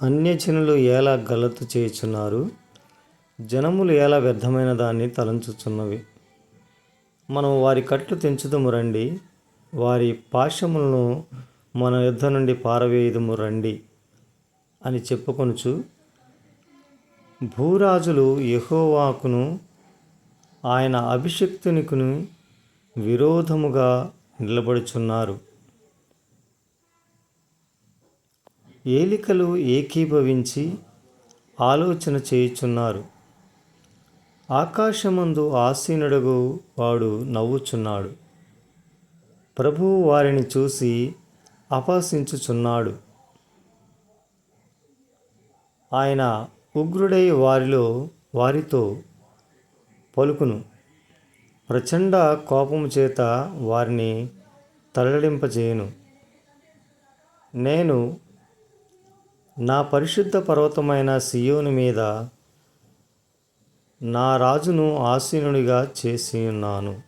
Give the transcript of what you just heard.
అన్యజనులు ఎలా గలతు చేయుచున్నారు, జనములు ఎలా వ్యర్థమైన దాన్ని తలంచుచున్నవి. మనం వారి కట్లు తెంచుదము రండి, వారి పాశములను మన యుద్ధ నుండి పారవేయుదము రండి అని చెప్పుకొనుచు భూరాజులు యెహోవాకును ఆయన అభిషిక్తునికును విరోధముగా నిలబడుచున్నారు. ఏలికలు ఏకీభవించి ఆలోచన చేయుచున్నారు. ఆకాశమందు ఆసీనుడగు వాడు నవ్వుచున్నాడు. ప్రభువు వారిని చూసి అపహసించుచున్నాడు. ఆయన ఉగ్రుడై వారితో పలుకును. ప్రచండ కోపము చేత వారిని తల్లడింపజేయును. నేను నా పరిశుద్ధ పర్వతమైన సియోను మీద నా రాజును ఆసీనుడిగా చేసియున్నాను.